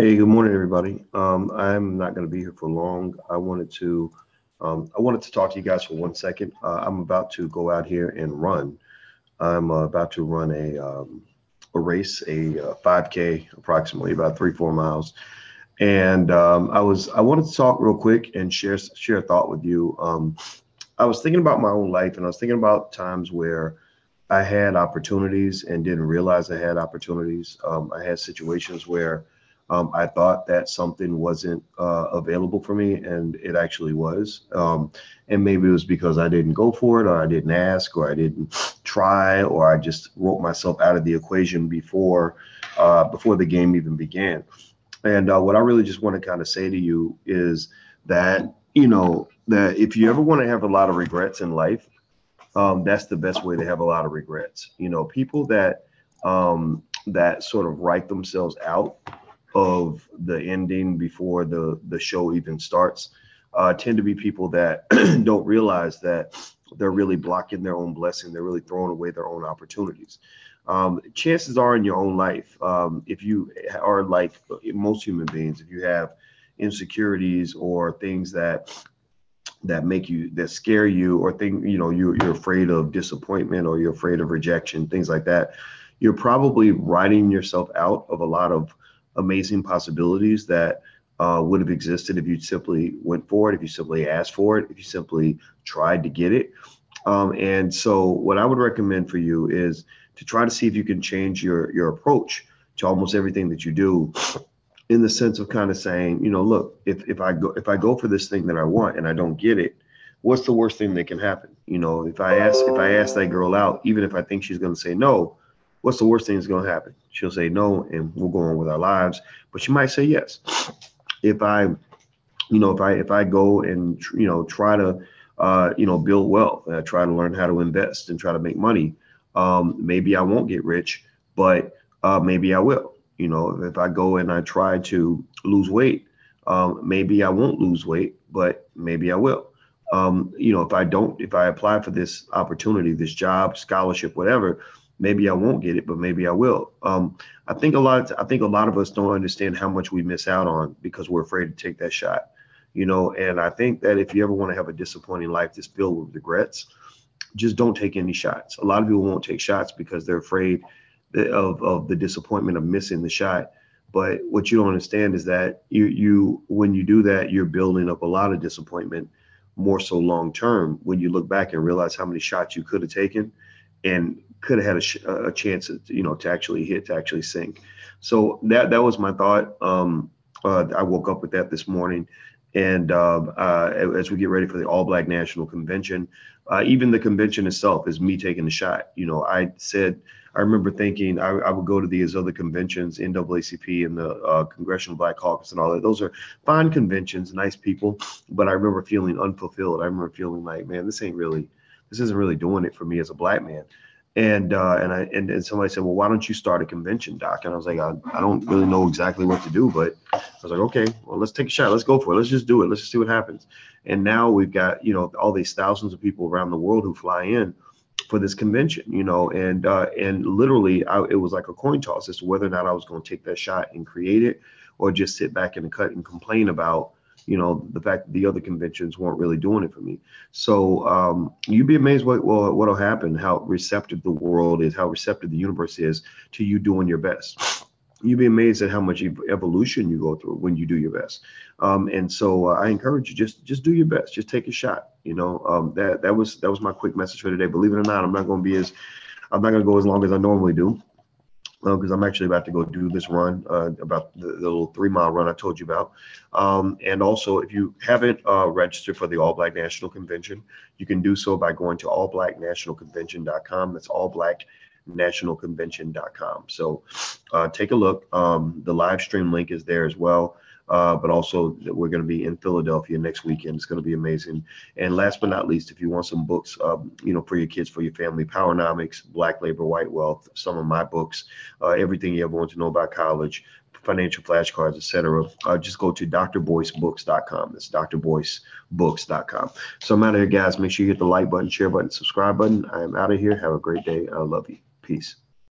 Hey, good morning, everybody. I'm not going to be here for long. I wanted to talk to you guys for 1 second. I'm about to go out here and run. I'm about to run a race, a 5K, approximately about 3, 4 miles. And I wanted to talk real quick and share a thought with you. I was thinking about my own life, and I was thinking about times where I had opportunities and didn't realize I had opportunities. I had situations where I thought that something wasn't available for me, and it actually was. And maybe it was because I didn't go for it, or I didn't ask, or I didn't try, or I just wrote myself out of the equation before the game even began. And what I really just want to kind of say to you is that that if you ever want to have a lot of regrets in life, that's the best way to have a lot of regrets. People that sort of write themselves out of the ending before the show even starts tend to be people that don't realize that they're really blocking their own blessing. They're really throwing away their own opportunities. Chances are in your own life, if you are like most human beings, if you have insecurities or things that scare you, or you're afraid of disappointment, or you're afraid of rejection, things like that, you're probably writing yourself out of a lot of amazing possibilities that would have existed if you simply went for it, if you simply asked for it, if you simply tried to get it. And so what I would recommend for you is to try to see if you can change your approach to almost everything that you do, in the sense of kind of saying, look, if I go for this thing that I want and I don't get it, what's the worst thing that can happen? If I ask that girl out, even if I think she's going to say no, what's the worst thing that's going to happen? She'll say no, and we'll go on with our lives. But she might say yes. If I go and try to build wealth, and I try to learn how to invest and try to make money, maybe I won't get rich, but maybe I will. If I go and I try to lose weight, maybe I won't lose weight, but maybe I will. If I apply for this opportunity, this job, scholarship, whatever, maybe I won't get it, but maybe I will. I think a lot of us don't understand how much we miss out on because we're afraid to take that shot. And I think that if you ever want to have a disappointing life that's filled with regrets, just don't take any shots. A lot of people won't take shots because they're afraid of the disappointment of missing the shot. But what you don't understand is that you when you do that, you're building up a lot of disappointment, more so long term, when you look back and realize how many shots you could have taken and could have had a chance to actually hit, to actually sink. So that was my thought. I woke up with that this morning. And as we get ready for the All Black National Convention, even the convention itself is me taking the shot. I remember thinking I would go to these other conventions, NAACP and the Congressional Black Caucus and all that. Those are fine conventions, nice people, but I remember feeling unfulfilled. I remember feeling like, man, this isn't really doing it for me as a black man. And somebody said, well, why don't you start a convention, Doc? And I was like, I don't really know exactly what to do, but I was like, okay, well, let's take a shot. Let's go for it. Let's just do it. Let's just see what happens. And now we've got, all these thousands of people around the world who fly in for this convention, and literally it was like a coin toss as to whether or not I was going to take that shot and create it, or just sit back in the cut and complain about the fact that the other conventions weren't really doing it for me. So you'd be amazed what'll happen, how receptive the world is, how receptive the universe is to you doing your best. You'd be amazed at how much evolution you go through when you do your best. And so I encourage you, just do your best, just take a shot. That was my quick message for today. Believe it or not, I'm not going to go as long as I normally do, because I'm actually about to go do this run, about the little 3 mile run I told you about. And also, if you haven't registered for the All Black National Convention, you can do so by going to allblacknationalconvention.com. That's allblacknationalconvention.com. So take a look. The live stream link is there as well. But also we're going to be in Philadelphia next weekend. It's going to be amazing. And last but not least, if you want some books, for your kids, for your family, Powernomics, Black Labor, White Wealth, some of my books, everything you ever want to know about college, financial flashcards, etc. Just go to drboycebooks.com. That's drboycebooks.com. So I'm out of here, guys. Make sure you hit the like button, share button, subscribe button. I am out of here. Have a great day. I love you. Peace.